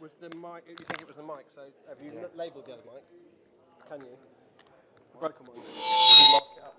Was the mic? You think it was the mic? So have you labelled the other mic? Can you? The broken one. Can you mark it up?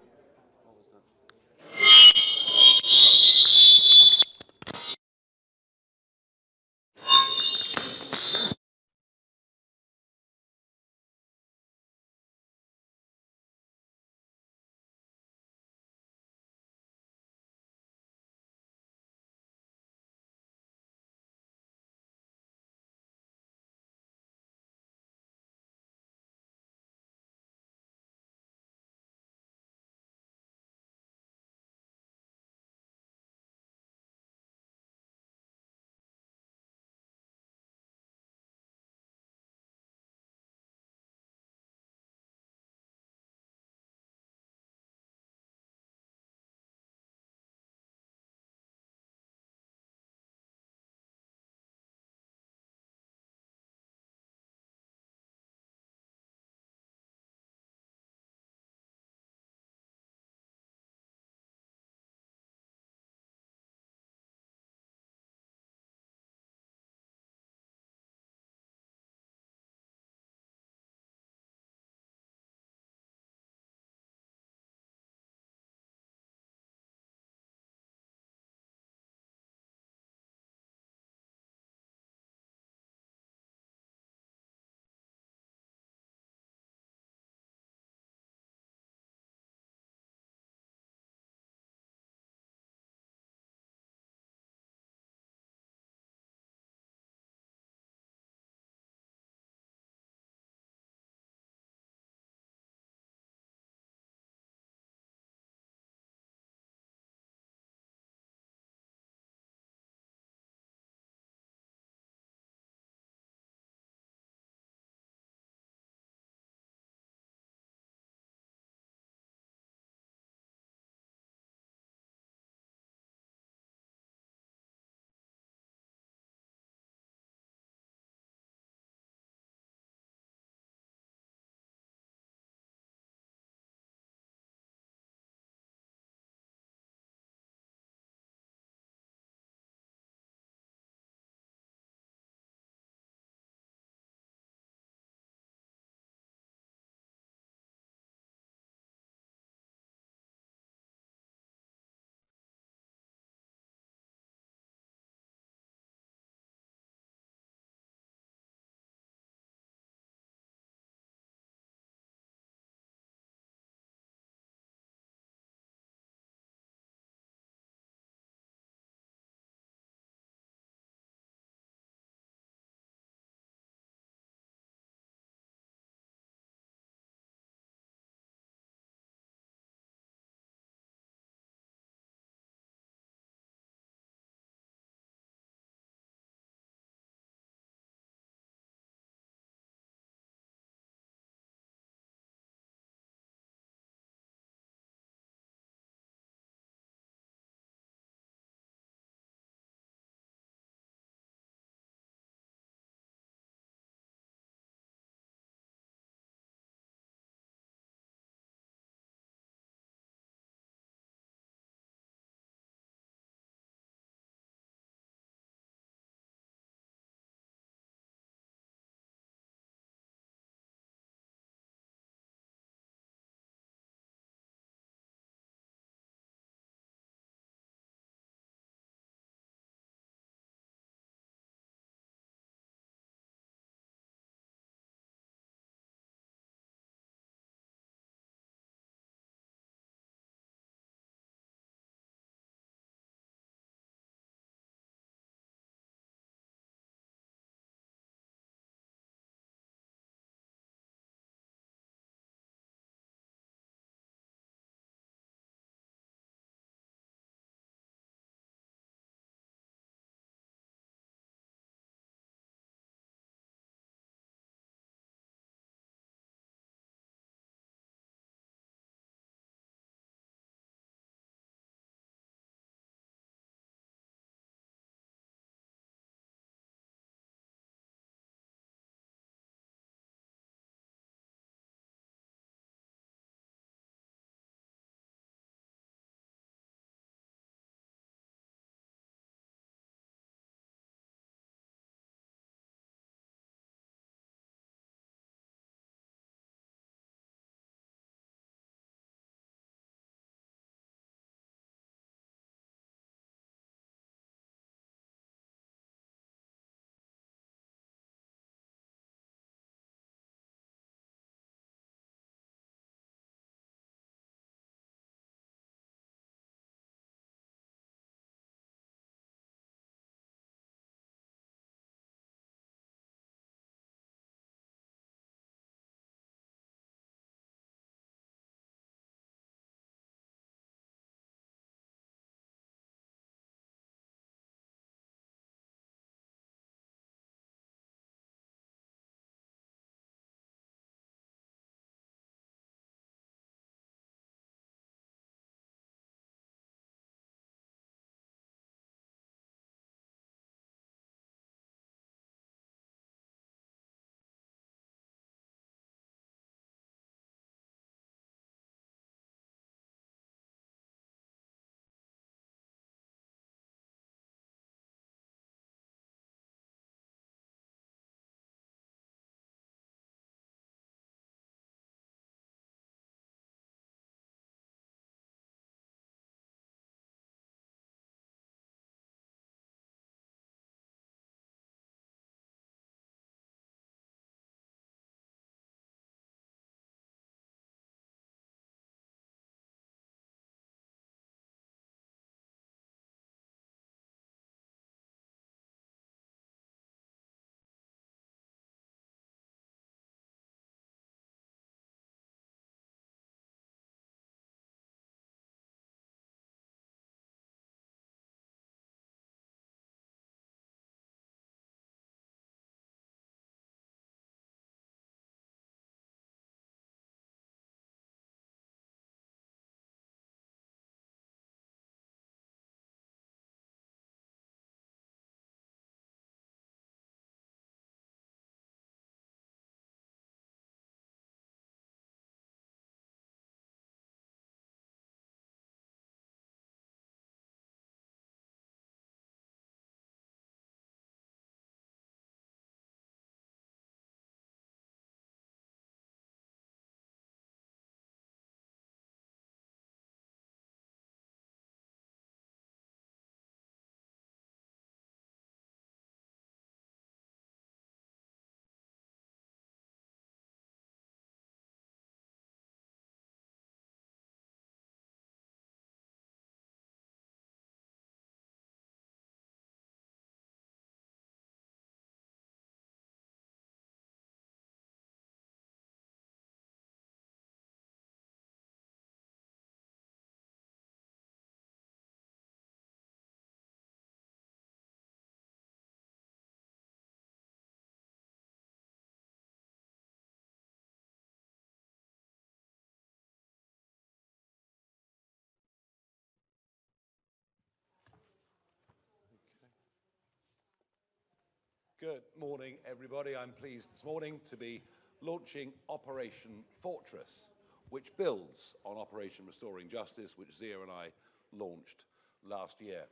Good morning, everybody. I'm pleased this morning to be launching Operation Fortress, which builds on Operation Restoring Justice, which Zia and I launched last year.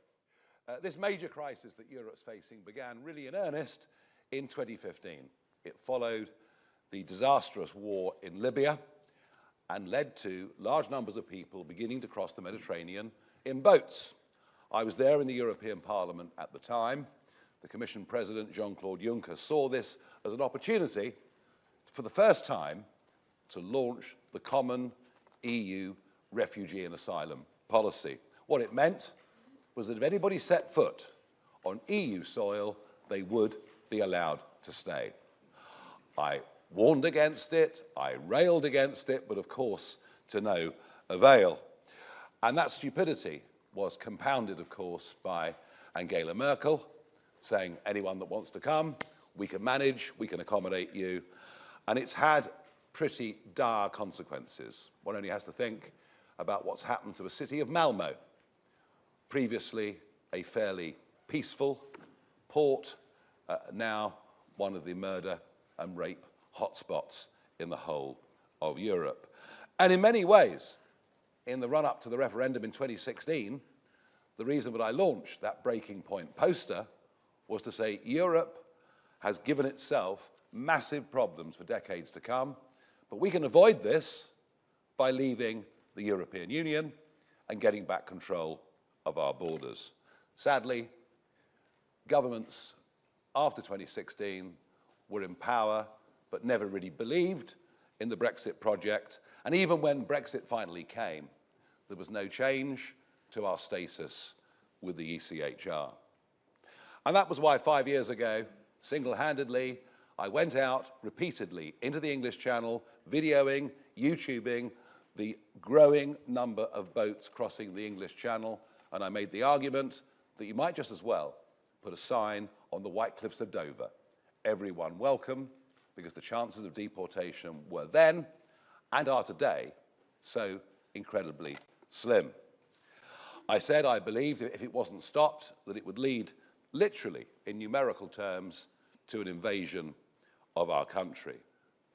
This major crisis that Europe's facing began really in earnest in 2015. It followed the disastrous war in Libya and led to large numbers of people beginning to cross the Mediterranean in boats. I was there in the European Parliament at the time. The Commission President, Jean-Claude Juncker, saw this as an opportunity for the first time to launch the common EU refugee and asylum policy. What it meant was that if anybody set foot on EU soil, they would be allowed to stay. I warned against it, I railed against it, but of course to no avail. And that stupidity was compounded, of course, by Angela Merkel, saying anyone that wants to come, we can manage, we can accommodate you. And it's had pretty dire consequences. One only has to think about what's happened to the city of Malmo, previously a fairly peaceful port, now one of the murder and rape hotspots in the whole of Europe. And in many ways, in the run-up to the referendum in 2016, the reason that I launched that breaking point poster was to say Europe has given itself massive problems for decades to come, but we can avoid this by leaving the European Union and getting back control of our borders. Sadly, governments after 2016 were in power but never really believed in the Brexit project, and even when Brexit finally came, there was no change to our status with the ECHR. And that was why 5 years ago, single-handedly, I went out repeatedly into the English Channel, videoing, YouTubing the growing number of boats crossing the English Channel, and I made the argument that you might just as well put a sign on the White Cliffs of Dover, everyone welcome, because the chances of deportation were then, and are today, so incredibly slim. I said I believed if it wasn't stopped, that it would lead literally, in numerical terms, to an invasion of our country.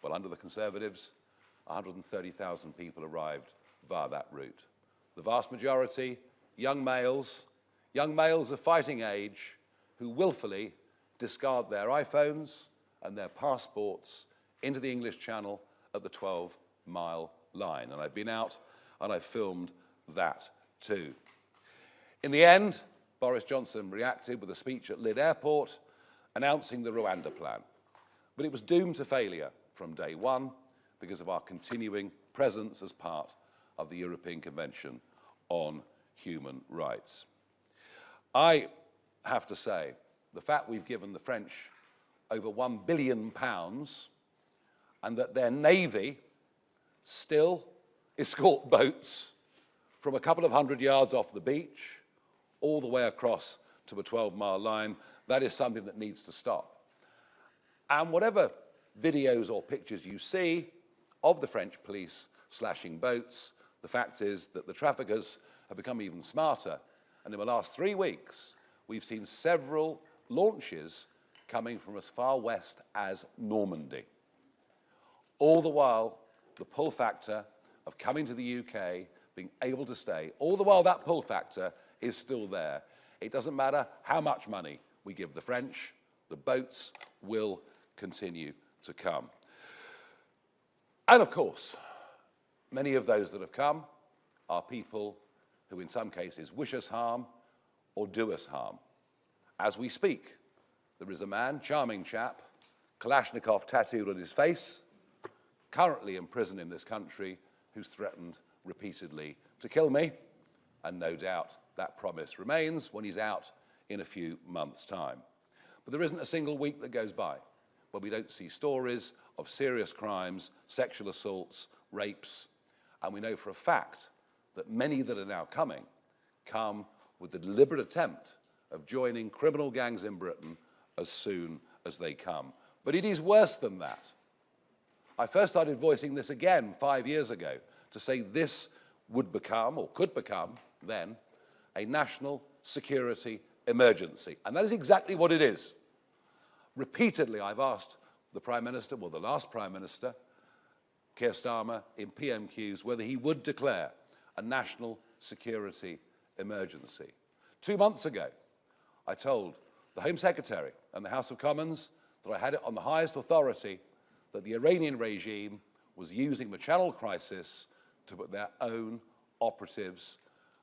Well, under the Conservatives, 130,000 people arrived via that route. The vast majority, young males of fighting age, who willfully discard their iPhones and their passports into the English Channel at the 12-mile line. And I've been out and I've filmed that too. In the end, Boris Johnson reacted with a speech at Lid Airport announcing the Rwanda plan. But it was doomed to failure from day one because of our continuing presence as part of the European Convention on Human Rights. I have to say, the fact we've given the French over £1 billion and that their navy still escort boats from a couple of hundred yards off the beach all the way across to a 12-mile line, that is something that needs to stop. And whatever videos or pictures you see of the French police slashing boats, the fact is that the traffickers have become even smarter. And in the last 3 weeks, we've seen several launches coming from as far west as Normandy. All the while, the pull factor of coming to the UK, being able to stay, all the while that pull factor is still there. It doesn't matter how much money we give the French, the boats will continue to come. And of course, many of those that have come are people who in some cases wish us harm or do us harm. As we speak, there is a man, charming chap, Kalashnikov tattooed on his face, currently in prison in this country, who's threatened repeatedly to kill me, and no doubt that promise remains when he's out in a few months' time. But there isn't a single week that goes by where we don't see stories of serious crimes, sexual assaults, rapes, and we know for a fact that many that are now coming come with the deliberate attempt of joining criminal gangs in Britain as soon as they come. But it is worse than that. I first started voicing this again 5 years ago to say this would become, or could become then, a national security emergency. And that is exactly what it is. Repeatedly, I've asked the Prime Minister, well, the last Prime Minister, Keir Starmer, in PMQs, whether he would declare a national security emergency. 2 months ago, I told the Home Secretary and the House of Commons that I had it on the highest authority that the Iranian regime was using the Channel crisis to put their own operatives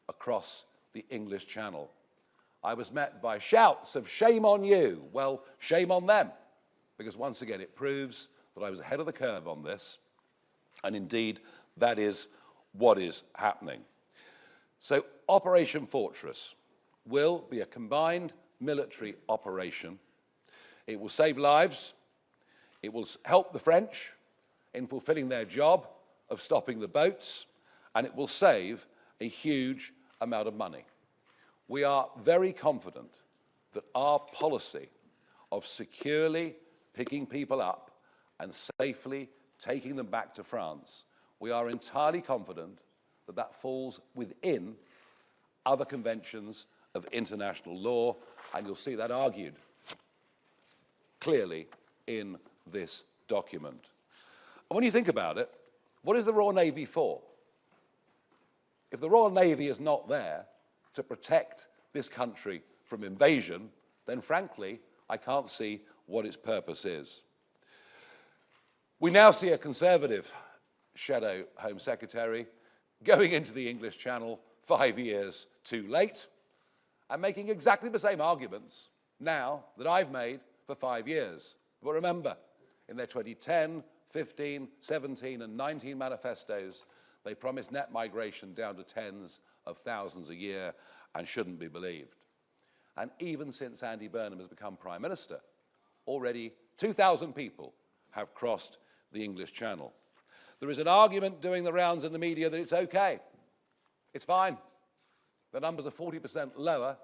across the English Channel. I was met by shouts of shame on you. Well, shame on them, because once again it proves that I was ahead of the curve on this, and indeed that is what is happening. So Operation Fortress will be a combined military operation. It will save lives, it will help the French in fulfilling their job of stopping the boats, and it will save a huge amount of money. We are very confident that our policy of securely picking people up and safely taking them back to France, we are entirely confident that that falls within other conventions of international law, and you'll see that argued clearly in this document. And when you think about it, what is the Royal Navy for? If the Royal Navy is not there to protect this country from invasion, then frankly, I can't see what its purpose is. We now see a Conservative shadow Home Secretary going into the English Channel 5 years too late and making exactly the same arguments now that I've made for 5 years. But remember, in their 2010, 15, 17 and 19 manifestos, they promised net migration down to tens of thousands a year and shouldn't be believed. And even since Andy Burnham has become Prime Minister, already 2,000 people have crossed the English Channel. There is an argument doing the rounds in the media that it's okay. It's fine. The numbers are 40% lower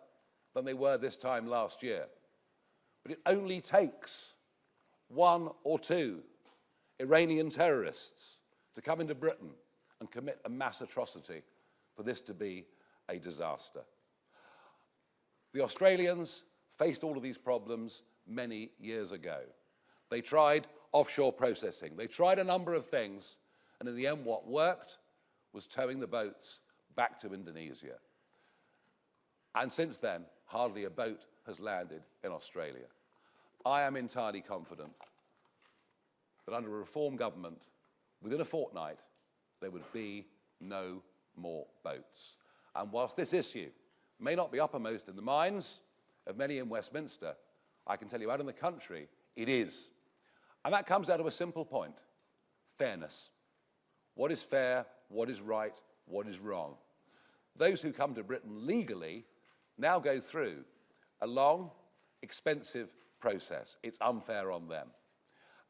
than they were this time last year. But it only takes 1 or 2 Iranian terrorists to come into Britain and commit a mass atrocity for this to be a disaster. The Australians faced all of these problems many years ago. They tried offshore processing. They tried a number of things, and in the end what worked was towing the boats back to Indonesia. And since then, hardly a boat has landed in Australia. I am entirely confident that under a reform government, within a fortnight, there would be no more boats. And whilst this issue may not be uppermost in the minds of many in Westminster, I can tell you out in the country, it is. And that comes down to a simple point: fairness. What is fair? What is right? What is wrong? Those who come to Britain legally now go through a long, expensive process. It's unfair on them.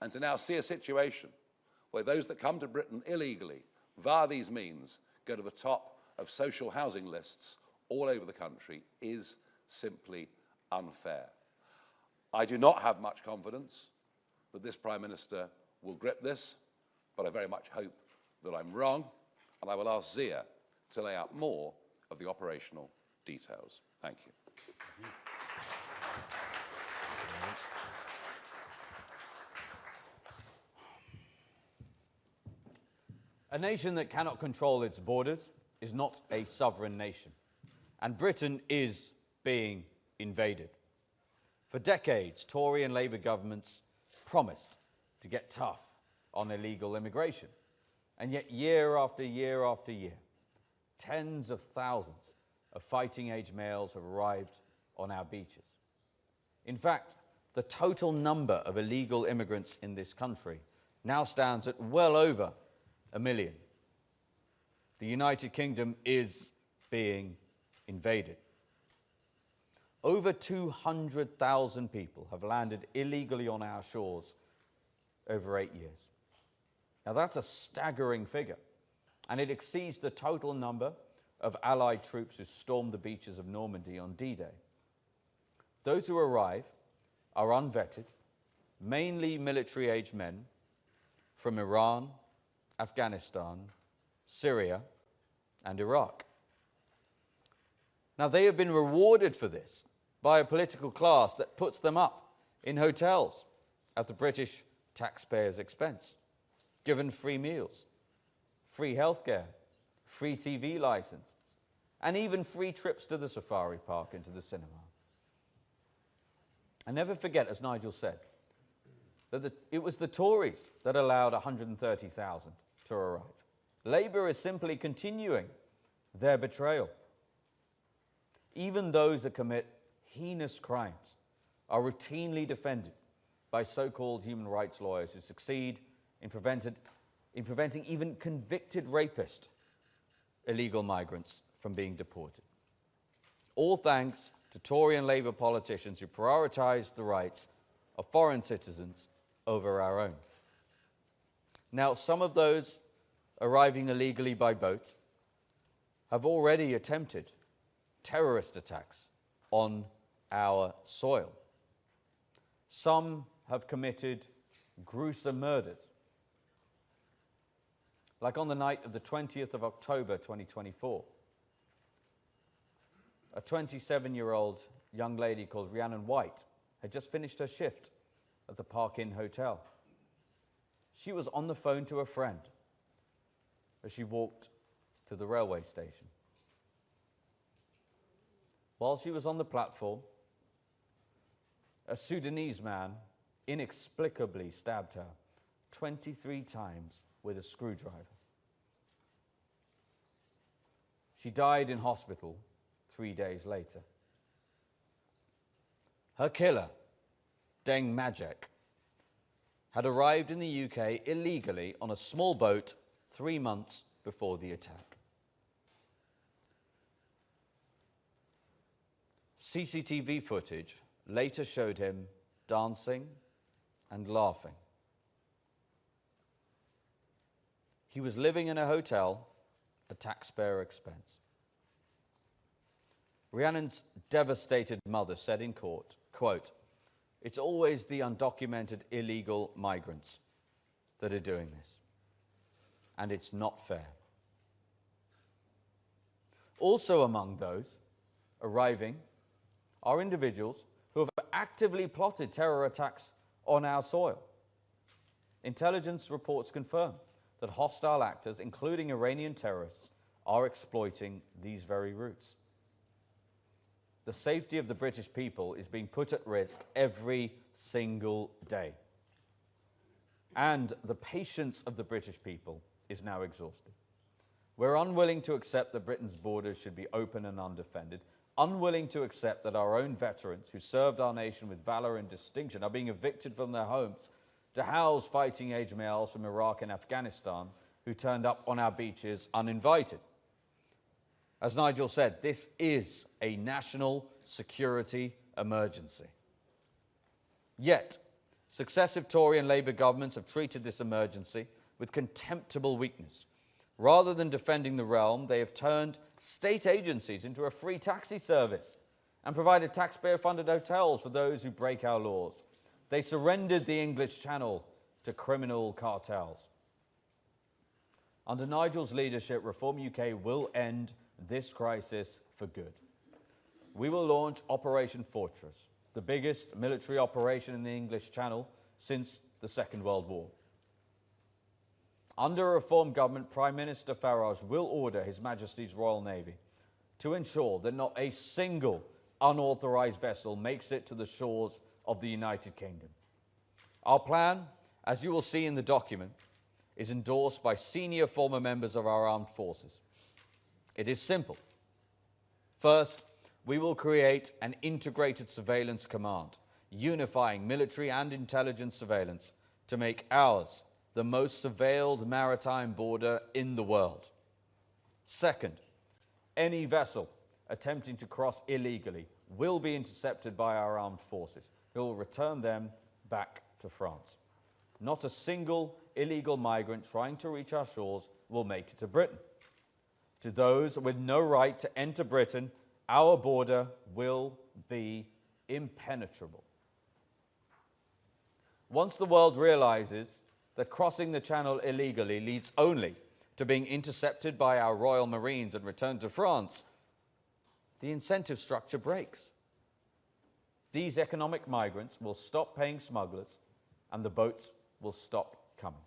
And to now see a situation where those that come to Britain illegally, via these means, go to the top of social housing lists all over the country is simply unfair. I do not have much confidence that this Prime Minister will grip this, but I very much hope that I'm wrong, and I will ask Zia to lay out more of the operational details. Thank you. A nation that cannot control its borders is not a sovereign nation, and Britain is being invaded. For decades, Tory and Labour governments promised to get tough on illegal immigration, and yet year after year after year, tens of thousands of fighting-age males have arrived on our beaches. In fact, the total number of illegal immigrants in this country now stands at well over 1 million. The United Kingdom is being invaded. Over 200,000 people have landed illegally on our shores over 8 years. Now that's a staggering figure, and it exceeds the total number of Allied troops who stormed the beaches of Normandy on D-Day. Those who arrive are unvetted, mainly military-aged men from Iran, Afghanistan, Syria, and Iraq. Now, they have been rewarded for this by a political class that puts them up in hotels at the British taxpayers' expense, given free meals, free healthcare, free TV licenses, and even free trips to the safari park and to the cinema. And never forget, as Nigel said, that it was the Tories that allowed 130,000 to arrive. Labour is simply continuing their betrayal. Even those that commit heinous crimes are routinely defended by so-called human rights lawyers who succeed in preventing even convicted rapist illegal migrants from being deported. All thanks to Tory and Labour politicians who prioritise the rights of foreign citizens over our own. Now, some of those arriving illegally by boat have already attempted terrorist attacks on our soil. Some have committed gruesome murders. Like on the night of the 20th of October 2024, a 27-year-old young lady called Rhiannon White had just finished her shift at the Park Inn Hotel. She was on the phone to a friend as she walked to the railway station. While she was on the platform, a Sudanese man inexplicably stabbed her 23 times with a screwdriver. She died in hospital 3 days later. Her killer, Deng Majek, had arrived in the UK illegally on a small boat 3 months before the attack. CCTV footage later showed him dancing and laughing. He was living in a hotel at taxpayer expense. Rhiannon's devastated mother said in court, quote, "It's always the undocumented illegal migrants that are doing this, and it's not fair." Also among those arriving are individuals who have actively plotted terror attacks on our soil. Intelligence reports confirm that hostile actors, including Iranian terrorists, are exploiting these very routes. The safety of the British people is being put at risk every single day. And the patience of the British people is now exhausted. We're unwilling to accept that Britain's borders should be open and undefended, unwilling to accept that our own veterans who served our nation with valor and distinction are being evicted from their homes to house fighting-age males from Iraq and Afghanistan who turned up on our beaches uninvited. As Nigel said, this is a national security emergency. Yet, successive Tory and Labour governments have treated this emergency with contemptible weakness. Rather than defending the realm, they have turned state agencies into a free taxi service and provided taxpayer-funded hotels for those who break our laws. They surrendered the English Channel to criminal cartels. Under Nigel's leadership, Reform UK will end this crisis for good. We will launch Operation Fortress, the biggest military operation in the English Channel since the Second World War. Under a Reform government, Prime Minister Farage will order His Majesty's Royal Navy to ensure that not a single unauthorised vessel makes it to the shores of the United Kingdom. Our plan, as you will see in the document, is endorsed by senior former members of our armed forces. It is simple. First, we will create an integrated surveillance command, unifying military and intelligence surveillance to make ours the most surveilled maritime border in the world. Second, any vessel attempting to cross illegally will be intercepted by our armed forces, who will return them back to France. Not a single illegal migrant trying to reach our shores will make it to Britain. To those with no right to enter Britain, our border will be impenetrable. Once the world realizes that crossing the Channel illegally leads only to being intercepted by our Royal Marines and returned to France, the incentive structure breaks. these economic migrants will stop paying smugglers and the boats will stop coming.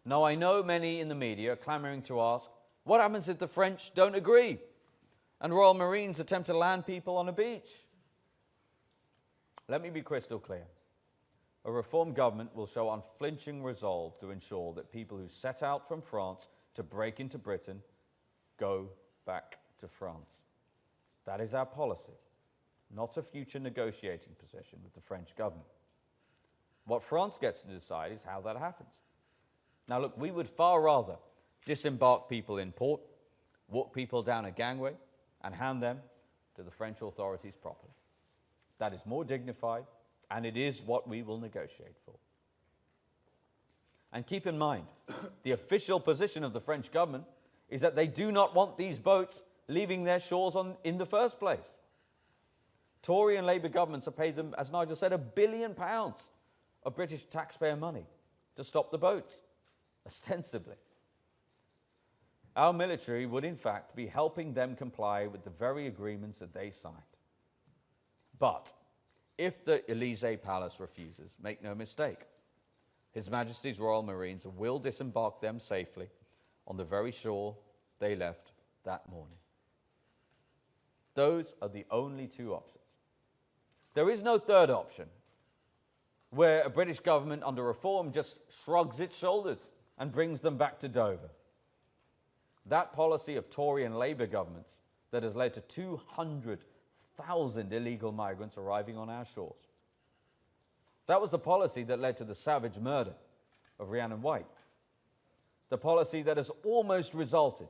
Now, I know many in the media are clamouring to ask, what happens if the French don't agree and Royal Marines attempt to land people on a beach? Let me be crystal clear. A reform government will show unflinching resolve to ensure that people who set out from France to break into Britain go back to France. That is our policy, not a future negotiating position with the French government. What France gets to decide is how that happens. Now look, we would far rather disembark people in port, walk people down a gangway, and hand them to the French authorities properly. That is more dignified, and it is what we will negotiate for. And keep in mind, the official position of the French government is that they do not want these boats leaving their shores in the first place. Tory and Labour governments have paid them, as Nigel said, £1 billion of British taxpayer money to stop the boats, ostensibly. Our military would, in fact, be helping them comply with the very agreements that they signed. But if the Élysée Palace refuses, make no mistake, His Majesty's Royal Marines will disembark them safely on the very shore they left that morning. Those are the only two options. There is no third option, where a British government under reform just shrugs its shoulders and brings them back to Dover. That policy of Tory and Labour governments that has led to 200,000 illegal migrants arriving on our shores. That was the policy that led to the savage murder of Rhiannon White. The policy that has almost resulted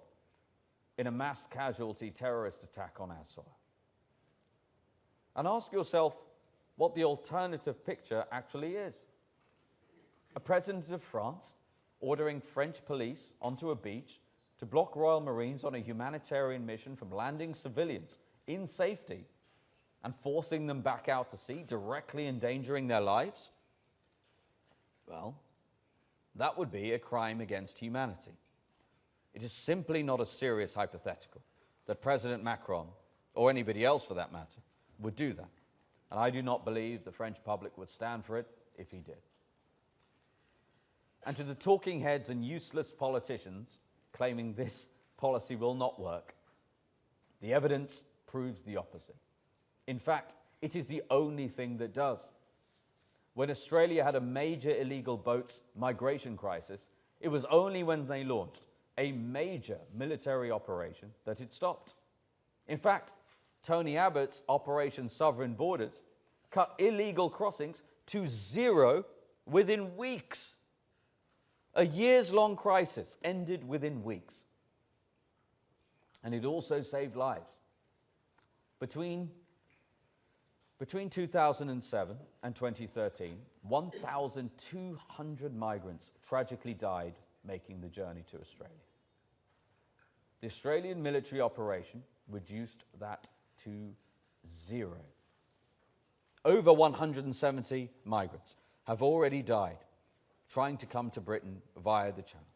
in a mass casualty terrorist attack on our soil. And ask yourself what the alternative picture actually is. A president of France ordering French police onto a beach to block Royal Marines on a humanitarian mission from landing civilians in safety and forcing them back out to sea, directly endangering their lives? Well, that would be a crime against humanity. It is simply not a serious hypothetical that President Macron, or anybody else for that matter, would do that. And I do not believe the French public would stand for it if he did. And to the talking heads and useless politicians claiming this policy will not work, the evidence proves the opposite. In fact, it is the only thing that does. When Australia had a major illegal boats migration crisis, it was only when they launched a major military operation that it stopped. In fact, Tony Abbott's Operation Sovereign Borders cut illegal crossings to zero within weeks. A years-long crisis ended within weeks. And it also saved lives. Between 2007 and 2013, 1,200 migrants tragically died making the journey to Australia. The Australian military operation reduced that to zero. Over 170 migrants have already died trying to come to Britain via the Channel.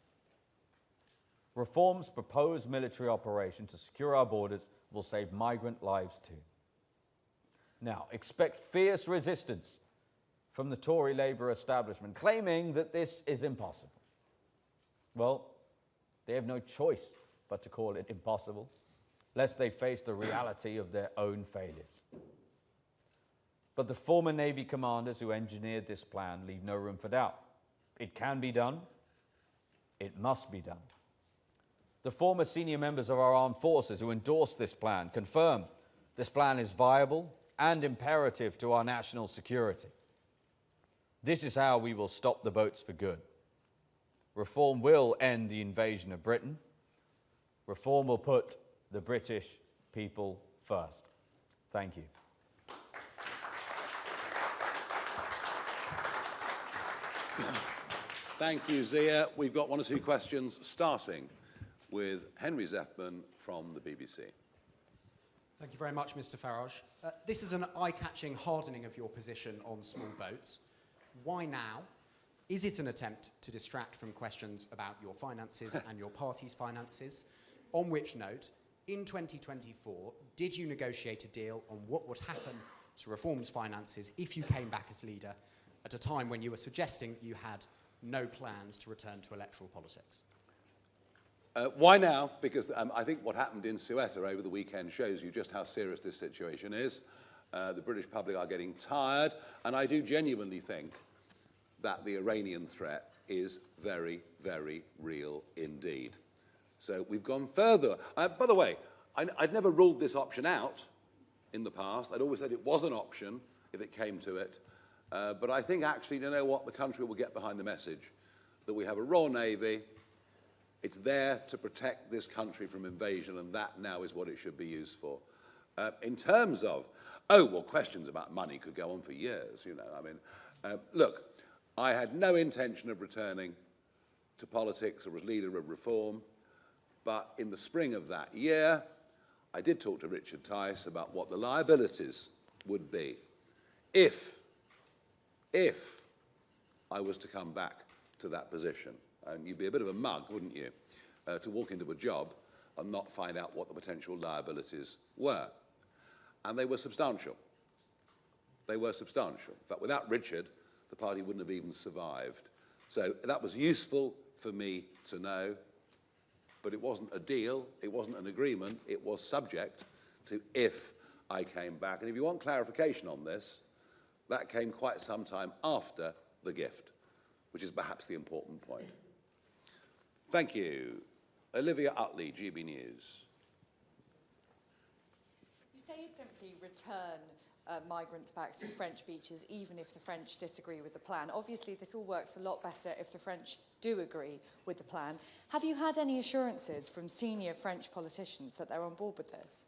Reform's proposed military operation to secure our borders will save migrant lives too. Now, expect fierce resistance from the Tory Labour establishment, claiming that this is impossible. Well, they have no choice but to call it impossible, lest they face the reality of their own failures. But the former Navy commanders who engineered this plan leave no room for doubt. It can be done. It must be done. The former senior members of our armed forces who endorsed this plan confirm this plan is viable and imperative to our national security. This is how we will stop the boats for good. Reform will end the invasion of Britain. Reform will put the British people first. Thank you. Thank you, Zia. We've got one or two questions, starting with Henry Zeffman from the BBC. Thank you very much, Mr. Farage. This is an eye-catching hardening of your position on small boats. Why now? Is it an attempt to distract from questions about your finances and your party's finances? On which note, in 2024, did you negotiate a deal on what would happen to Reform's finances if you came back as leader at a time when you were suggesting that you had no plans to return to electoral politics? Why now? Because I think what happened in Ceuta over the weekend shows you just how serious this situation is. The British public are getting tired, and I do genuinely think that the Iranian threat is very, very real indeed. So we've gone further. By the way, I'd never ruled this option out in the past. I'd always said it was an option if it came to it. But I think actually, you know what, the country will get behind the message that we have a Royal Navy. It's there to protect this country from invasion, and that now is what it should be used for. In terms of, questions about money could go on for years, you know. I mean, look, I had no intention of returning to politics or as leader of Reform, but in the spring of that year, I did talk to Richard Tice about what the liabilities would be if I was to come back to that position. And you'd be a bit of a mug, wouldn't you, to walk into a job and not find out what the potential liabilities were. And they were substantial. They were substantial. In fact, without Richard, the party wouldn't have even survived. So that was useful for me to know, but it wasn't a deal, it wasn't an agreement, it was subject to if I came back. And if you want clarification on this, that came quite some time after the gift, which is perhaps the important point. Thank you. Olivia Utley, GB News. You say you'd simply return migrants back to French beaches even if the French disagree with the plan. Obviously, this all works a lot better if the French do agree with the plan. Have you had any assurances from senior French politicians that they're on board with this?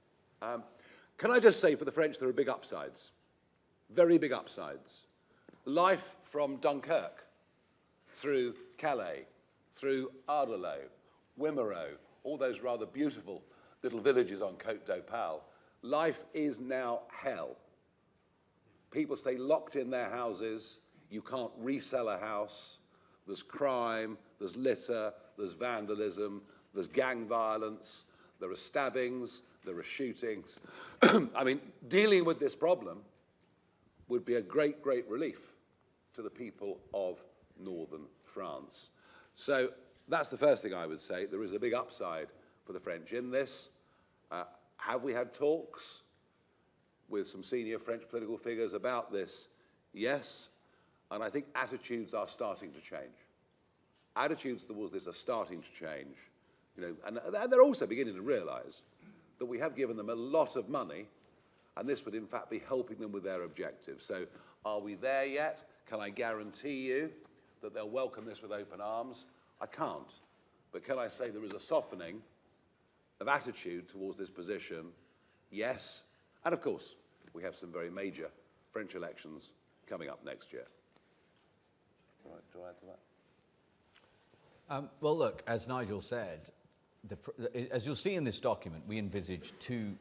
Can I just say for the French there are big upsides, very big upsides. Life from Dunkirk through Calais, through Ardelot, Wimereux, all those rather beautiful little villages on Côte d'Opale, life is now hell. People stay locked in their houses, you can't resell a house, there's crime, there's litter, there's vandalism, there's gang violence, there are stabbings, there are shootings. I mean, dealing with this problem would be a great, great relief to the people of northern France. So that's the first thing I would say. There is a big upside for the French in this. Have we had talks with some senior French political figures about this? Yes. And I think attitudes are starting to change. Attitudes towards this are starting to change. You know, and they're also beginning to realise that we have given them a lot of money, and this would in fact be helping them with their objectives. So are we there yet? Can I guarantee you that they'll welcome this with open arms? I can't. But can I say there is a softening of attitude towards this position? Yes. And of course, we have some very major French elections coming up next year. Do I add to that? Well, look, as Nigel said, as you'll see in this document, we envisage two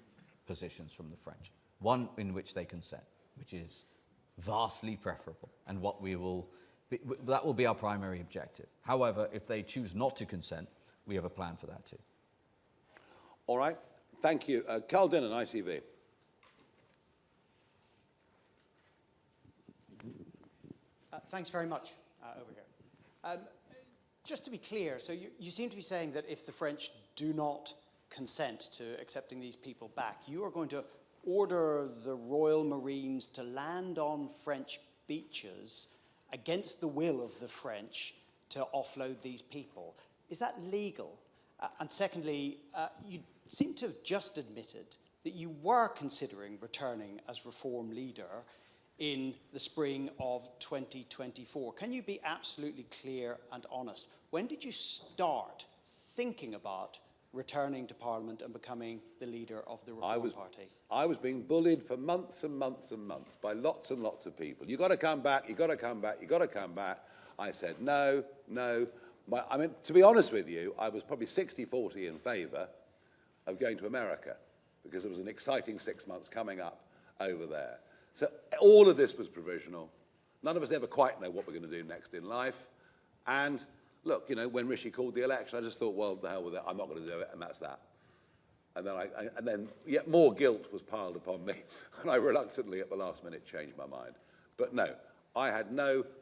positions from the French. One in which they consent, which is vastly preferable, and that will be our primary objective. However, if they choose not to consent, we have a plan for that too. All right. Thank you. Carl Dinnan, ITV. Thanks very much. Over here. Just to be clear, so you seem to be saying that if the French do not consent to accepting these people back, you are going to order the Royal Marines to land on French beaches against the will of the French to offload these people. Is that legal? And secondly, you seem to have just admitted that you were considering returning as Reform leader in the spring of 2024. Can you be absolutely clear and honest? When did you start thinking about returning to Parliament and becoming the leader of the Reform Party? I was being bullied for months and months and months by lots and lots of people. You've got to come back, you've got to come back, you've got to come back. I said, no, no. I mean, to be honest with you, I was probably 60-40 in favour of going to America because there was an exciting 6 months coming up over there. So all of this was provisional. None of us ever quite know what we're going to do next in life. And look, you know, when Rishi called the election, I just thought, well, the hell with it, I'm not going to do it, and that's that. And then yet more guilt was piled upon me, and I reluctantly at the last minute changed my mind. But no,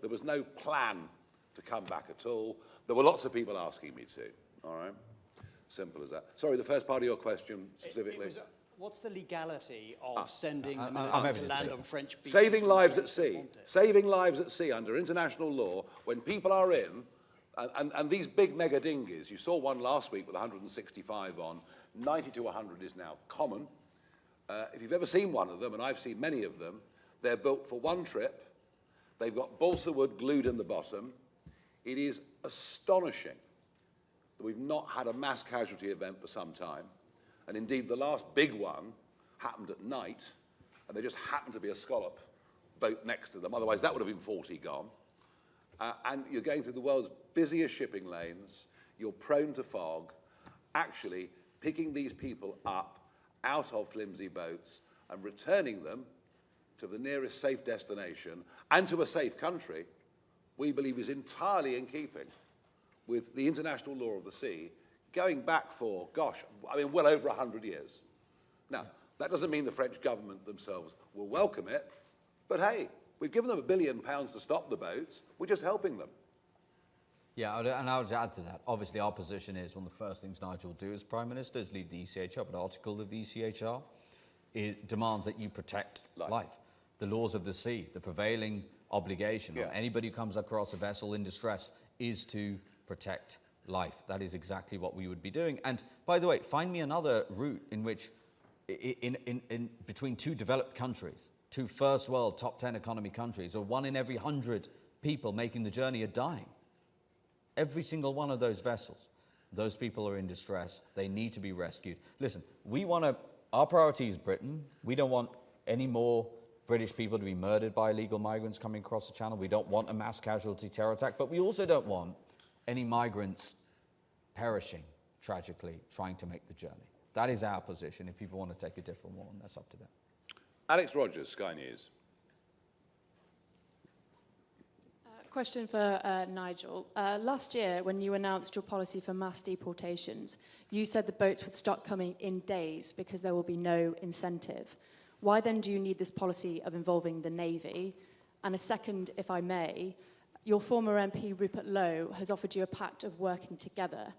there was no plan to come back at all. There were lots of people asking me to, all right? Simple as that. Sorry, the first part of your question specifically. What's the legality of sending the military to land on French beaches? Saving lives at sea. Saving lives at sea under international law when people are in, and these big mega dinghies, you saw one last week with 165 on, 90 to 100 is now common. If you've ever seen one of them, and I've seen many of them, they're built for one trip. They've got balsa wood glued in the bottom. It is astonishing that we've not had a mass casualty event for some time. And indeed, the last big one happened at night, and there just happened to be a scallop boat next to them. Otherwise, that would have been 40 gone. And you're going through the world's busiest shipping lanes. You're prone to fog. Actually, picking these people up out of flimsy boats and returning them to the nearest safe destination and to a safe country, we believe is entirely in keeping with the international law of the sea, going back for, gosh, I mean, well over 100 years. Now, that doesn't mean the French government themselves will welcome it, but hey, we've given them £1 billion to stop the boats, we're just helping them. Yeah, and I would add to that. Obviously, our position is one of the first things Nigel will do as Prime Minister is lead the ECHR, but article of the ECHR it demands that you protect life. The laws of the sea, the prevailing obligation on anybody who comes across a vessel in distress is to protect life. That is exactly what we would be doing. And by the way, find me another route in which, in between two developed countries, two first world top 10 economy countries, or 1 in every 100 people making the journey are dying. Every single one of those vessels, those people are in distress. They need to be rescued. Listen, our priority is Britain. We don't want any more British people to be murdered by illegal migrants coming across the channel. We don't want a mass casualty terror attack, but we also don't want any migrants perishing tragically trying to make the journey. That is our position. If people want to take a different one, that's up to them. Alex Rogers, Sky News. Question for Nigel. Last year, when you announced your policy for mass deportations, you said the boats would start coming in days because there will be no incentive. Why then do you need this policy of involving the Navy? And a second, if I may, your former MP Rupert Lowe has offered you a pact of working together.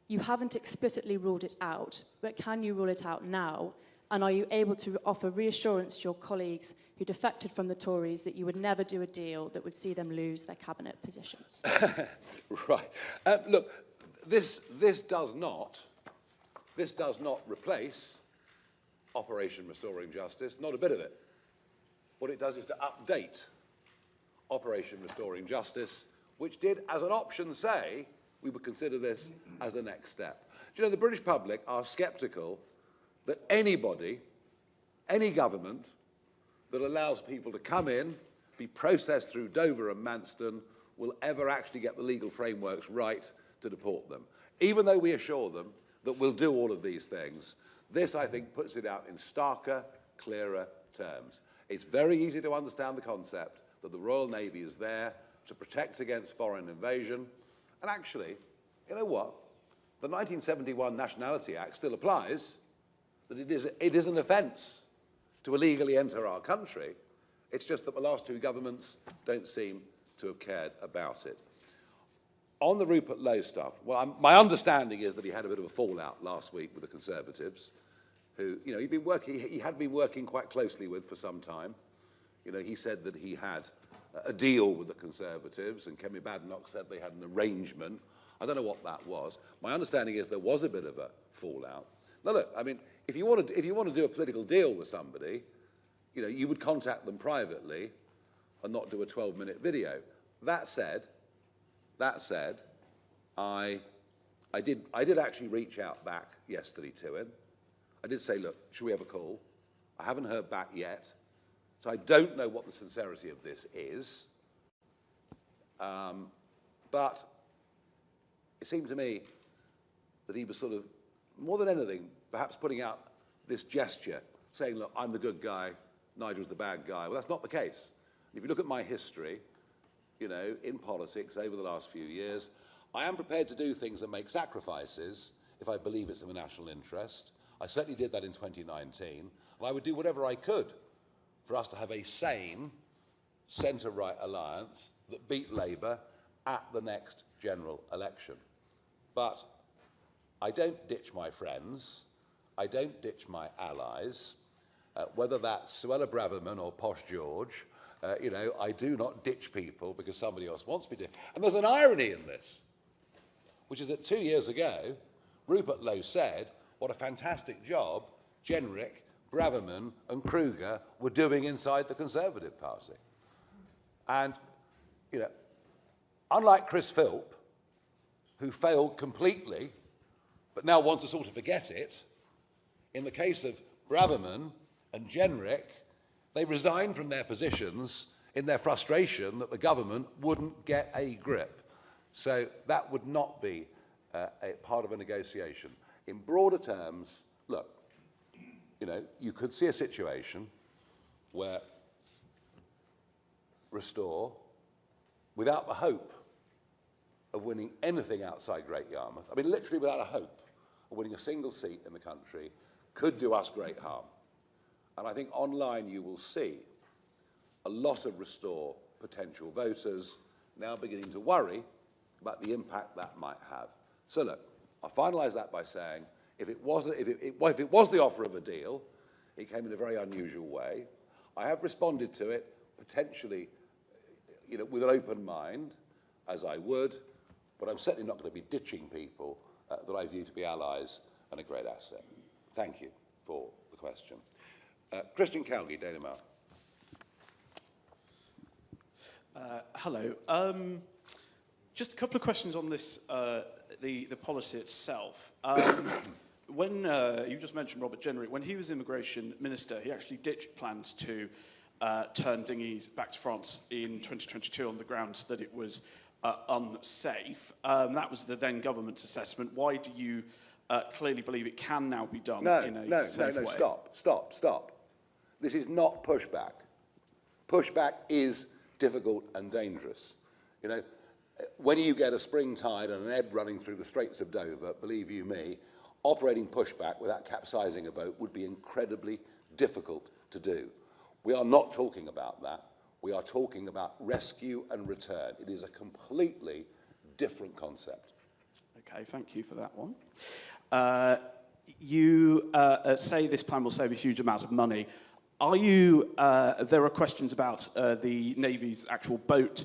You haven't explicitly ruled it out, but can you rule it out now? And are you able to offer reassurance to your colleagues who defected from the Tories that you would never do a deal that would see them lose their cabinet positions? Right. Look, this does not replace Operation Restoring Justice, not a bit of it. What it does is to update Operation Restoring Justice, which did, as an option, say we would consider this as a next step. Do you know, the British public are sceptical that anybody, any government, that allows people to come in, be processed through Dover and Manston, will ever actually get the legal frameworks right to deport them. Even though we assure them that we'll do all of these things, this, I think, puts it out in starker, clearer terms. It's very easy to understand the concept that the Royal Navy is there to protect against foreign invasion. And actually, you know what? The 1971 Nationality Act still applies, that it is an offence to illegally enter our country. It's just that the last two governments don't seem to have cared about it. On the Rupert Lowe stuff, well, my understanding is that he had a bit of a fallout last week with the Conservatives, who, you know, he had been working quite closely with for some time. You know, he said that he had a deal with the Conservatives, and Kemi Badenoch said they had an arrangement. I don't know what that was. My understanding is there was a bit of a fallout. Now, look, I mean, if you want to do a political deal with somebody, you know, you would contact them privately and not do a 12-minute video. That said, I did actually reach out back yesterday to him. I did say, look, should we have a call? I haven't heard back yet, so I don't know what the sincerity of this is. But it seemed to me that he was sort of, more than anything, perhaps putting out this gesture, saying, look, I'm the good guy, Nigel's the bad guy. Well, that's not the case. If you look at my history, you know, in politics over the last few years, I am prepared to do things that make sacrifices if I believe it's in the national interest. I certainly did that in 2019, and I would do whatever I could for us to have a sane centre-right alliance that beat Labour at the next general election. But I don't ditch my friends, I don't ditch my allies, whether that's Suella Braverman or Posh George. You know, I do not ditch people because somebody else wants me to. And there's an irony in this, which is that 2 years ago, Rupert Lowe said what a fantastic job Jenrick, Braverman and Kruger were doing inside the Conservative Party. And, you know, unlike Chris Philp, who failed completely, but now wants to sort of forget it, in the case of Braverman and Jenrick, they resigned from their positions in their frustration that the government wouldn't get a grip. So that would not be a part of a negotiation. In broader terms, look, you know, you could see a situation where Restore, without the hope of winning anything outside Great Yarmouth, I mean literally without a hope of winning a single seat in the country, could do us great harm. And I think online you will see a lot of Restore potential voters now beginning to worry about the impact that might have. So look, I'll finalise that by saying if it was the offer of a deal, it came in a very unusual way. I have responded to it potentially, you know, with an open mind, as I would, but I'm certainly not going to be ditching people that I view to be allies and a great asset. Thank you for the question. Christian Calgie, Daily Mail. Hello. Just a couple of questions on this, the policy itself. When you just mentioned Robert Jenrick, when he was Immigration Minister, he actually ditched plans to turn dinghies back to France in 2022 on the grounds that it was unsafe. That was the then government's assessment. Why do you clearly believe it can now be done in a safe way? Stop. This is not pushback. Pushback is difficult and dangerous. You know, when you get a spring tide and an ebb running through the Straits of Dover, believe you me, operating pushback without capsizing a boat would be incredibly difficult to do. We are not talking about that. We are talking about rescue and return. It is a completely different concept. Okay, thank you for that one. You say this plan will save a huge amount of money. Are you, there are questions about the Navy's actual boat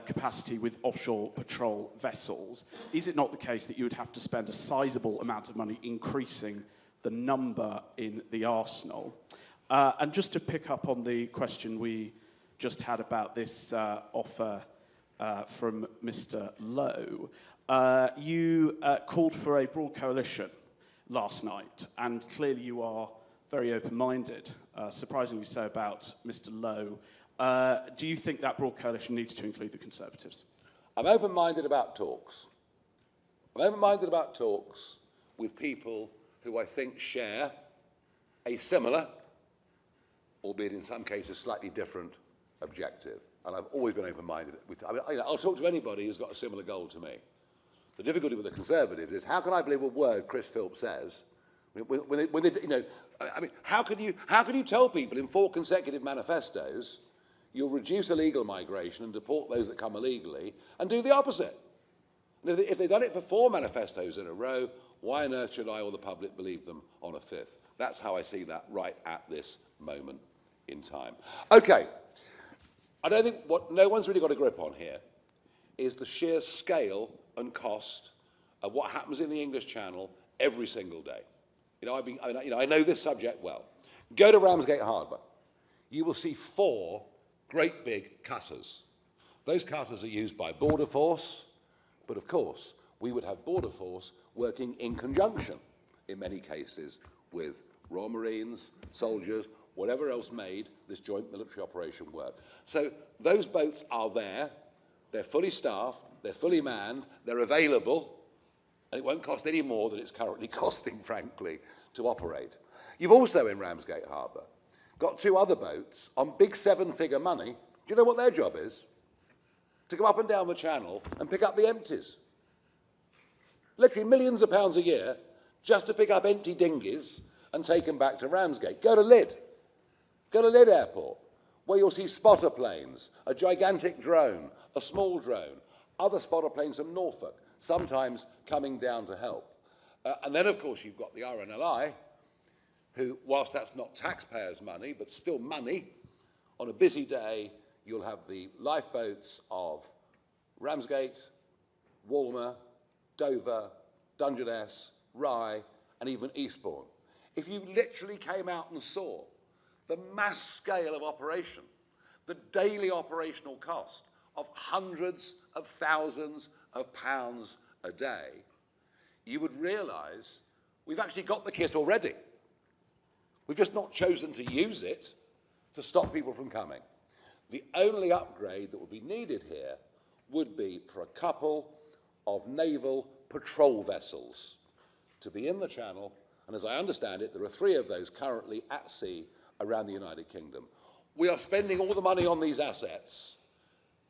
capacity with offshore patrol vessels. Is it not the case that you would have to spend a sizable amount of money increasing the number in the arsenal? And just to pick up on the question we just had about this offer from Mr. Lowe, you called for a broad coalition last night, and clearly you are very open-minded, surprisingly so about Mr. Lowe. Do you think that broad coalition needs to include the Conservatives? I'm open-minded about talks. I'm open-minded about talks with people who I think share a similar, albeit in some cases slightly different, objective. And I've always been open-minded. I'll talk to anybody who's got a similar goal to me. The difficulty with the Conservatives is how can I believe a word Chris Philp says when they, you know, I mean, how can you tell people in 4 consecutive manifestos you'll reduce illegal migration and deport those that come illegally and do the opposite? And if they've done it for 4 manifestos in a row, why on earth should I or the public believe them on a 5th? That's how I see that right at this moment in time. Okay, I don't think what no one's really got a grip on here is the sheer scale and cost of what happens in the English Channel every single day. You know, I know this subject well. Go to Ramsgate Harbour. You will see 4 great big cutters. Those cutters are used by Border Force, but of course, we would have Border Force working in conjunction, in many cases, with Royal Marines, soldiers, whatever else made this joint military operation work. So those boats are there, they're fully staffed, they're fully manned, they're available, and it won't cost any more than it's currently costing, frankly, to operate. You've also, in Ramsgate Harbour, got 2 other boats on big 7-figure money. Do you know what their job is? To go up and down the channel and pick up the empties. Literally millions of pounds a year just to pick up empty dinghies and take them back to Ramsgate. Go to Lydd Airport, where you'll see spotter planes, a gigantic drone, a small drone, other spotter planes from Norfolk, sometimes coming down to help. And then, of course, you've got the RNLI, who, whilst that's not taxpayers' money, but still money, on a busy day, you'll have the lifeboats of Ramsgate, Walmer, Dover, Dungeness, Rye, and even Eastbourne. If you literally came out and saw the mass scale of operation, the daily operational cost of hundreds of thousands of pounds a day, you would realise we've actually got the kit already. We've just not chosen to use it to stop people from coming. The only upgrade that would be needed here would be for a couple of naval patrol vessels to be in the Channel, and as I understand it, there are 3 of those currently at sea around the United Kingdom. We are spending all the money on these assets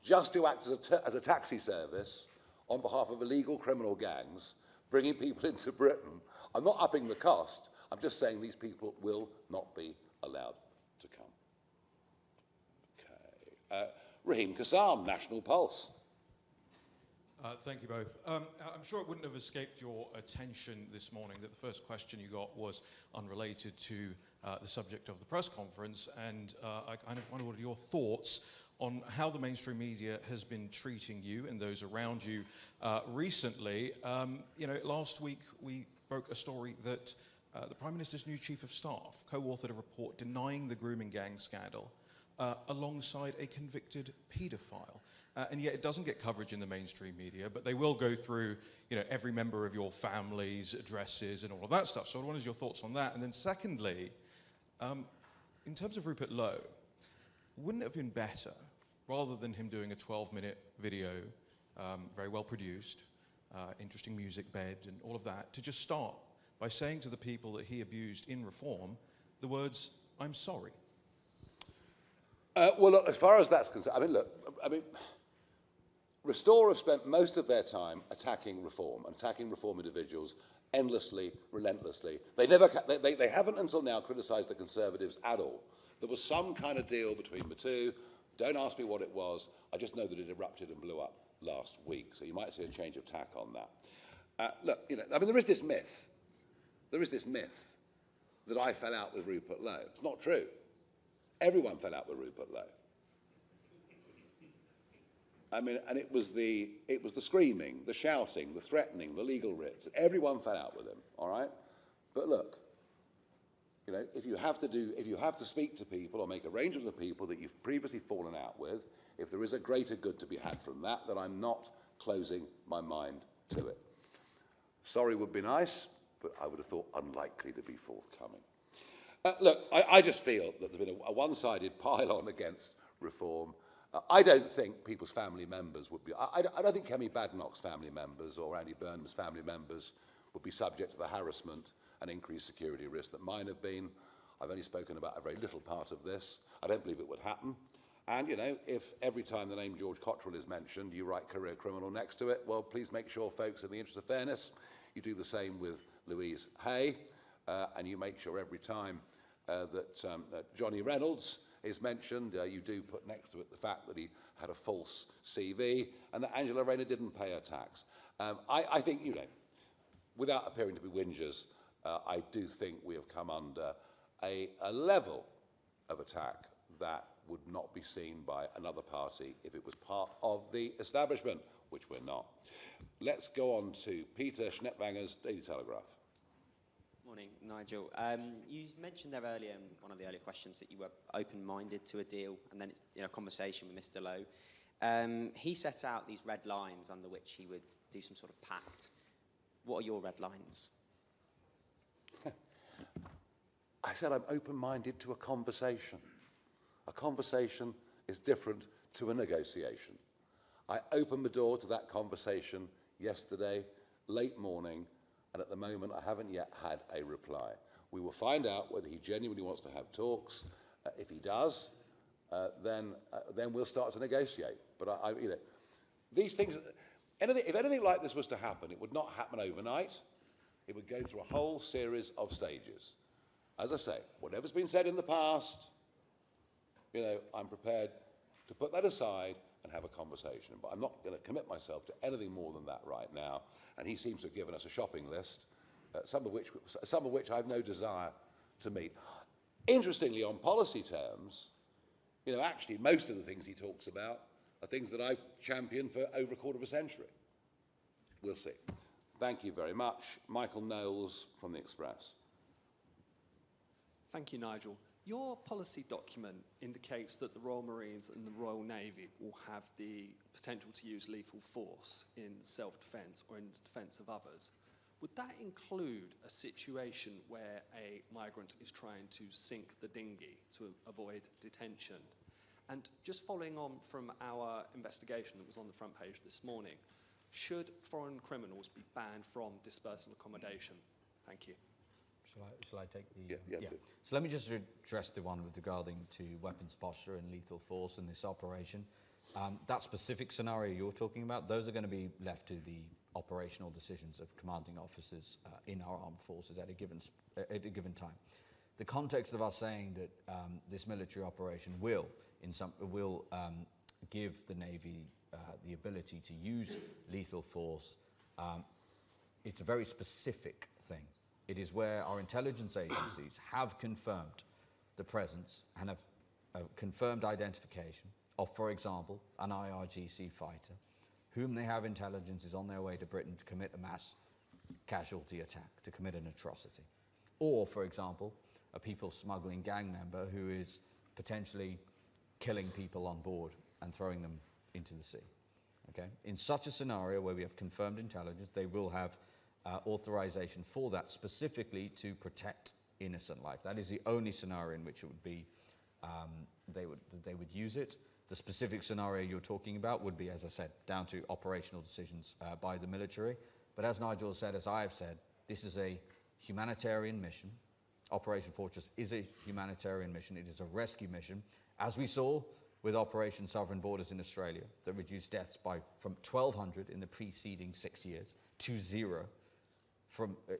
just to act as a taxi service on behalf of illegal criminal gangs, bringing people into Britain. I'm not upping the cost, I'm just saying these people will not be allowed to come. Okay. Raheem Kassam, National Pulse. Thank you both. I'm sure it wouldn't have escaped your attention this morning that the first question you got was unrelated to the subject of the press conference, and I kind of wonder what are your thoughts on how the mainstream media has been treating you and those around you recently. Last week we broke a story that the Prime Minister's new Chief of Staff co-authored a report denying the grooming gang scandal alongside a convicted paedophile. And yet it doesn't get coverage in the mainstream media, but they will go through, every member of your family's addresses and all of that stuff. So what is your thoughts on that? And then secondly, in terms of Rupert Lowe, wouldn't it have been better, rather than him doing a 12-minute video, very well produced, interesting music bed and all of that, to just start by saying to the people that he abused in Reform the words, "I'm sorry"? Well, look, as far as that's concerned, Restore have spent most of their time attacking Reform and attacking Reform individuals endlessly, relentlessly. They haven't until now criticised the Conservatives at all. There was some kind of deal between the two. Don't ask me what it was. I just know that it erupted and blew up last week. So you might see a change of tack on that. There is this myth. There is this myth that I fell out with Rupert Lowe. It's not true. Everyone fell out with Rupert Lowe. And it was the screaming, the shouting, the threatening, the legal writs. Everyone fell out with him, all right? But look, if you have to speak to people or make arrangements with people that you've previously fallen out with, if there is a greater good to be had from that, then I'm not closing my mind to it. Sorry would be nice, but I would have thought unlikely to be forthcoming. Look, I just feel that there's been a one-sided pile-on against Reform. I don't think people's family members would be... I don't think Kemi Badenoch's family members or Andy Burnham's family members would be subject to the harassment and increased security risk that mine have been. I've only spoken about a very little part of this. I don't believe it would happen. And, if every time the name George Cottrell is mentioned, you write career criminal next to it, well, please make sure, folks, in the interest of fairness, you do the same with Louise Hay, and you make sure every time that Johnny Reynolds is mentioned, you do put next to it the fact that he had a false CV and that Angela Rayner didn't pay her tax. I think, without appearing to be whingers, I do think we have come under a level of attack that would not be seen by another party if it was part of the establishment, which we're not. Let's go on to Peter Schnettwanger's Daily Telegraph. Morning, Nigel. You mentioned there earlier in one of the earlier questions that you were open-minded to a deal and then a conversation with Mr. Lowe. He set out these red lines under which he would do some sort of pact. What are your red lines? I said I'm open-minded to a conversation. A conversation is different to a negotiation. I opened the door to that conversation yesterday, late morning, and at the moment I haven't yet had a reply. We will find out whether he genuinely wants to have talks. If he does, then we'll start to negotiate. But these things, if anything like this was to happen, it would not happen overnight. It would go through a whole series of stages. as I say, whatever's been said in the past, you know, I'm prepared to put that aside and have a conversation. But I'm not going to commit myself to anything more than that right now. And he seems to have given us a shopping list, some of which I have no desire to meet. Interestingly, on policy terms, you know, actually most of the things he talks about are things that I've championed for over a quarter of a century. We'll see. Thank you very much. Michael Knowles from The Express. Thank you, Nigel. Your policy document indicates that the Royal Marines and the Royal Navy will have the potential to use lethal force in self-defence or in defence of others. Would that include a situation where a migrant is trying to sink the dinghy to avoid detention? And just following on from our investigation that was on the front page this morning, should foreign criminals be banned from dispersal accommodation? Thank you. Shall I take the... Yeah. So let me just address the one with regarding to weapons posture and lethal force in this operation. That specific scenario you're talking about, those are going to be left to the operational decisions of commanding officers in our armed forces at a given time. The context of us saying that this military operation will give the Navy the ability to use lethal force, it's a very specific thing. It is where our intelligence agencies have confirmed the presence and have confirmed identification of, for example, an IRGC fighter, whom they have intelligence is on their way to Britain to commit a mass casualty attack, to commit an atrocity. Or, for example, a people smuggling gang member who is potentially killing people on board and throwing them into the sea. Okay? In such a scenario where we have confirmed intelligence, they will have authorization for that, specifically to protect innocent life. That is the only scenario in which it would be, they would use it. The specific scenario you're talking about would be, as I said, down to operational decisions by the military. But as Nigel said, as I have said, this is a humanitarian mission. Operation Fortress is a humanitarian mission. It is a rescue mission, as we saw with Operation Sovereign Borders in Australia, that reduced deaths from 1,200 in the preceding 6 years to 0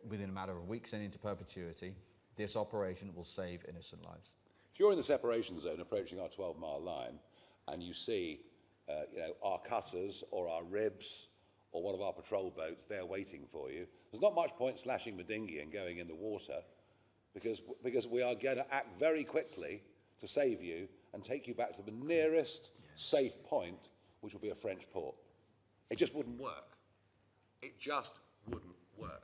within a matter of weeks and into perpetuity. This operation will save innocent lives. If you're in the separation zone approaching our 12-mile line and you see you know, our cutters or our ribs or one of our patrol boats there waiting for you, there's not much point slashing the dinghy and going in the water because we are going to act very quickly to save you and take you back to the nearest safe point, which will be a French port. It just wouldn't work. It just wouldn't work.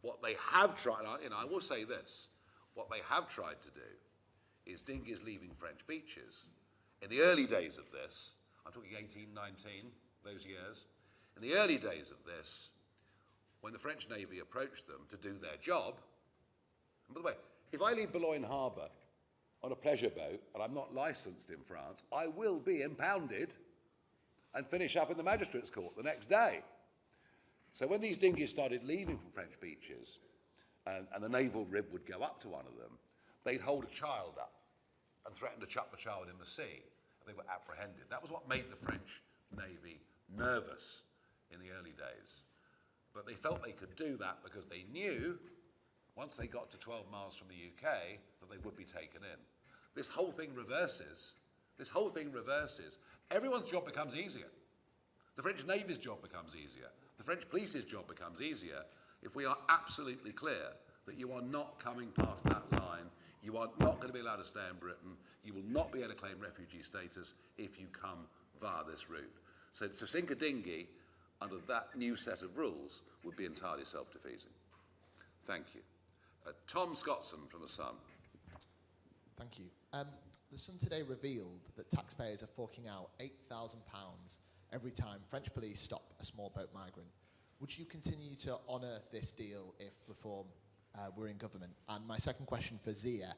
What they have tried, you know, I will say this, what they have tried to do is dinghies leaving French beaches. In the early days of this, I'm talking 1819, those years, in the early days of this, when the French Navy approached them to do their job, and by the way, if I leave Boulogne Harbour on a pleasure boat and I'm not licensed in France, I will be impounded and finish up in the magistrate's court the next day. So when these dinghies started leaving from French beaches and the naval rib would go up to one of them, they'd hold a child up and threaten to chuck the child in the sea if they were apprehended. That was what made the French Navy nervous in the early days. But they felt they could do that because they knew once they got to 12 miles from the UK that they would be taken in. This whole thing reverses. This whole thing reverses. Everyone's job becomes easier. The French Navy's job becomes easier. The French police's job becomes easier if we are absolutely clear that you are not coming past that line. You are not going to be allowed to stay in Britain. You will not be able to claim refugee status if you come via this route. So to sink a dinghy under that new set of rules would be entirely self-defeating. Thank you. Tom Scottson from The Sun. Thank you. The Sun today revealed that taxpayers are forking out £8,000 every time French police stop a small boat migrant. Would you continue to honour this deal if Reform were in government? And my second question for Zia.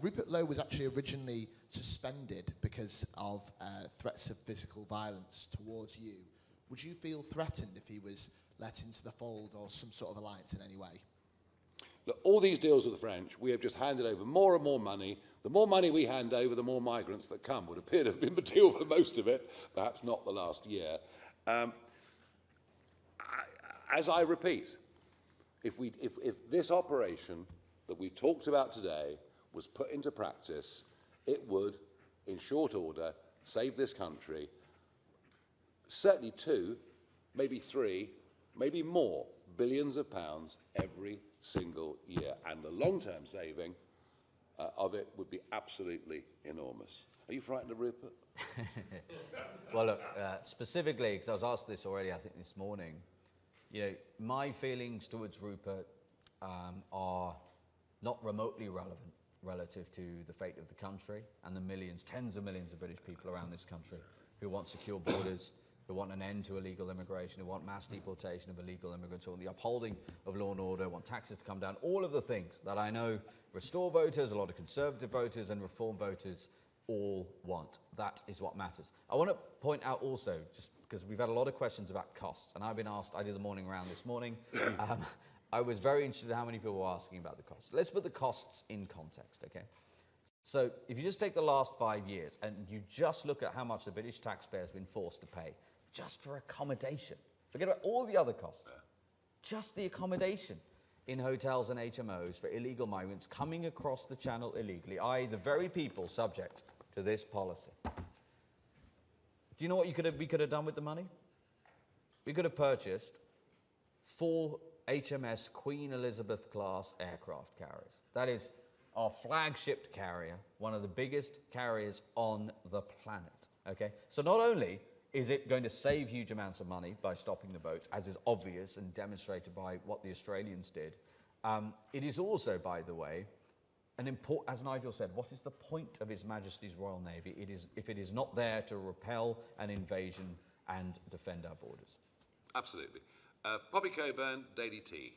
Rupert Lowe was actually originally suspended because of threats of physical violence towards you. Would you feel threatened if he was let into the fold or some sort of alliance in any way? Look, all these deals with the French, we have just handed over more and more money. The more money we hand over, the more migrants that come. Would appear to have been the deal for most of it, perhaps not the last year. As I repeat, if this operation that we talked about today was put into practice, it would, in short order, save this country certainly 2, maybe 3, maybe more billions of pounds every single year. And the long-term saving of it would be absolutely enormous. Are you frightened of Rupert? Well, look, specifically, because I was asked this already, I think, this morning, you know, my feelings towards Rupert are not remotely relevant relative to the fate of the country and the millions, tens of millions of British people around this country who want secure borders, who want an end to illegal immigration, who want mass deportation of illegal immigrants, who want the upholding of law and order, want taxes to come down, all of the things that I know Restore voters, a lot of Conservative voters and Reform voters all want. That is what matters. I want to point out also, just because we've had a lot of questions about costs, and I've been asked, I did the morning round this morning, I was very interested in how many people were asking about the costs. Let's put the costs in context, okay? So if you just take the last 5 years and you just look at how much the British taxpayer has been forced to pay just for accommodation, forget about all the other costs, just the accommodation in hotels and HMOs for illegal migrants coming across the channel illegally, i.e. the very people subject to this policy. Do you know what we could have done with the money? We could have purchased 4 HMS Queen Elizabeth class aircraft carriers. That is our flagship carrier, one of the biggest carriers on the planet, okay? So not only is it going to save huge amounts of money by stopping the boats, as is obvious and demonstrated by what the Australians did, it is also, by the way, as Nigel said, what is the point of His Majesty's Royal Navy? It is, if it is not there to repel an invasion and defend our borders. Absolutely. Poppy Coburn, Daily Tea.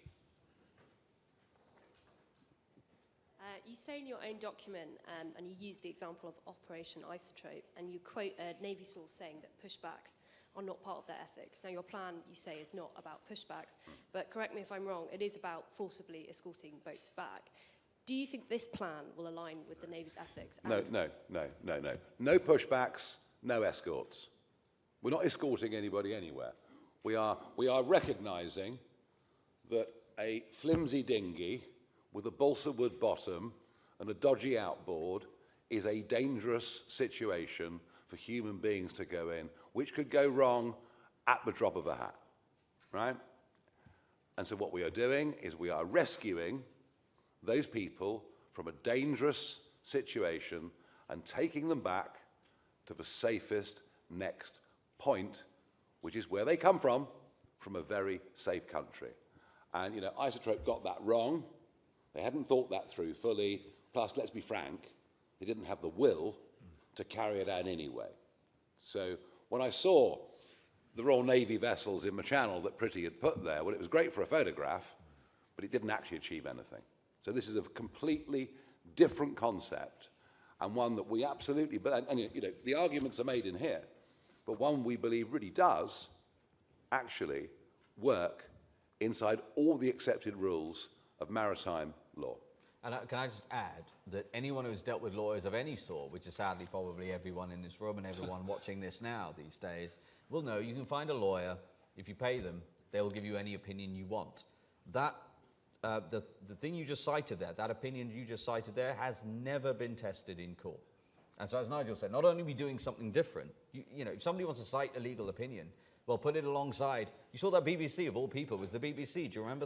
You say in your own document, and you use the example of Operation Isotrope, and you quote a Navy source saying that pushbacks are not part of their ethics. Now, your plan, you say, is not about pushbacks, but correct me if I'm wrong, it is about forcibly escorting boats back. Do you think this plan will align with the Navy's ethics? No. No pushbacks, no escorts. We're not escorting anybody anywhere. We are recognising that a flimsy dinghy with a balsa wood bottom and a dodgy outboard is a dangerous situation for human beings to go in, which could go wrong at the drop of a hat, right? And so what we are doing is we are rescuing those people from a dangerous situation and taking them back to the safest next point, which is where they come from a very safe country. And, you know, Isotrope got that wrong. They hadn't thought that through fully. Plus, let's be frank, they didn't have the will to carry it out anyway. So when I saw the Royal Navy vessels in the channel that Pretty had put there, well, it was great for a photograph, but it didn't actually achieve anything. So this is a completely different concept, and one that we absolutely, and you know, the arguments are made in here, but one we believe really does actually work inside all the accepted rules of maritime law. And can I just add that anyone who's dealt with lawyers of any sort, which is sadly probably everyone in this room and everyone watching this now these days, will know you can find a lawyer, if you pay them, they'll give you any opinion you want. That, the thing you just cited there, that opinion you just cited there, has never been tested in court. And so as Nigel said, not only are we doing something different, you know, if somebody wants to cite a legal opinion, well, put it alongside. You saw that BBC, of all people, was the BBC. Do you remember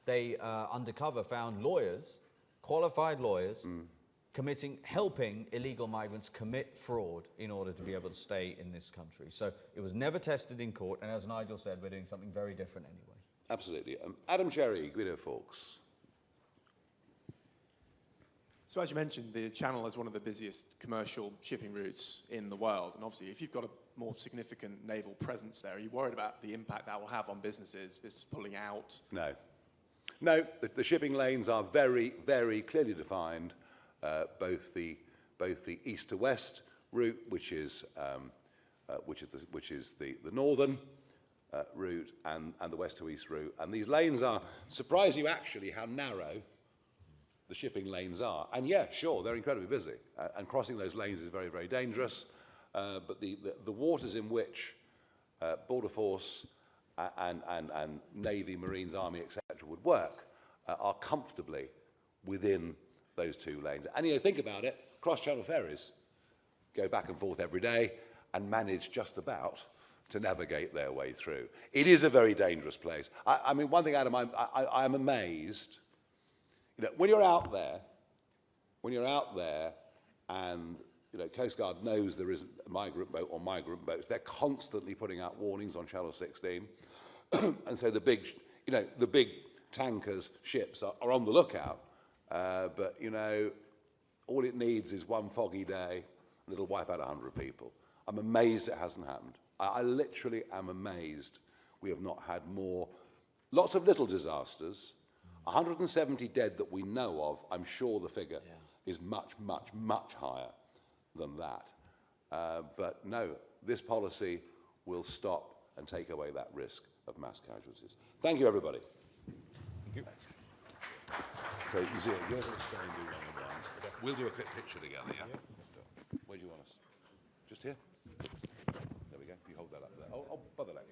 they undercover found lawyers, qualified lawyers, helping illegal migrants commit fraud in order to be able to stay in this country. So it was never tested in court, and as Nigel said, we're doing something very different anyway. Absolutely. Adam Cherry, Guido Fawkes. So as you mentioned, the Channel is one of the busiest commercial shipping routes in the world, and obviously if you've got a more significant naval presence there, are you worried about the impact that will have on businesses pulling out? No. No, the shipping lanes are very, very clearly defined, both the east to west route, which is the northern route, and the west to east route. And these lanes surprise you actually how narrow the shipping lanes are. And yeah, sure, they're incredibly busy. And crossing those lanes is very, very dangerous. But the waters in which Border Force and Navy, Marines, Army, etc. would work are comfortably within those 2 lanes. And you know, think about it, cross-channel ferries go back and forth every day and manage just about to navigate their way through. It is a very dangerous place. I mean, one thing, Adam, I am amazed. You know, when you're out there and you know, Coast Guard knows there isn't a migrant boat or migrant boats, they're constantly putting out warnings on Channel 16. And so the big, you know, the big tankers, ships are on the lookout. But, you know, all it needs is one foggy day and it'll wipe out 100 people. I'm amazed it hasn't happened. I literally am amazed we have not had more. Lots of little disasters. 170 dead that we know of. I'm sure the figure is much, much, much higher than that. But no, this policy will stop and take away that risk of mass casualties. Thank you, everybody. Thank you. So, Zia, you're going to stay and do one-on-ones. We'll do a quick picture together, yeah? Where do you want us? Just here? There we go. You hold that up there. Oh, bother that.